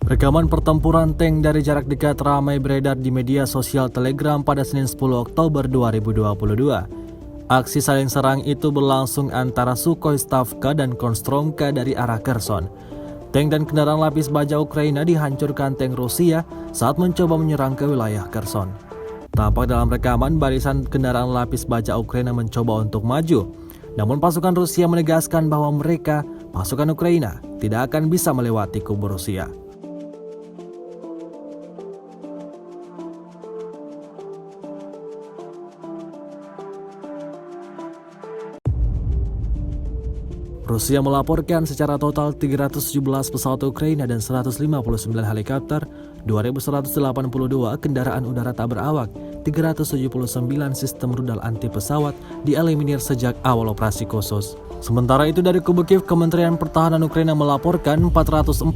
Rekaman pertempuran tank dari jarak dekat ramai beredar di media sosial Telegram pada Senin 10 Oktober 2022. Aksi saling serang itu berlangsung antara Sukhoi Stavka dan Kostromka dari arah Kherson. Tank dan kendaraan lapis baja Ukraina dihancurkan tank Rusia saat mencoba menyerang ke wilayah Kherson. Tampak dalam rekaman barisan kendaraan lapis baja Ukraina mencoba untuk maju. Namun pasukan Rusia menegaskan bahwa mereka, pasukan Ukraina, tidak akan bisa melewati kubu Rusia. Rusia melaporkan secara total 317 pesawat Ukraina dan 159 helikopter, 2.182 kendaraan udara tak berawak, 379 sistem rudal anti pesawat dieliminir sejak awal operasi khusus. Sementara itu dari kubu Kiev, Kementerian Pertahanan Ukraina melaporkan 440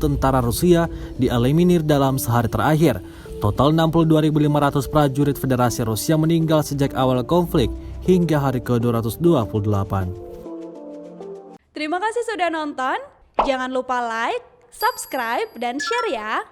tentara Rusia dieliminir dalam sehari terakhir. Total 62.500 prajurit Federasi Rusia meninggal sejak awal konflik hingga hari ke-228. Terima kasih sudah nonton. Jangan lupa like, subscribe, dan share ya.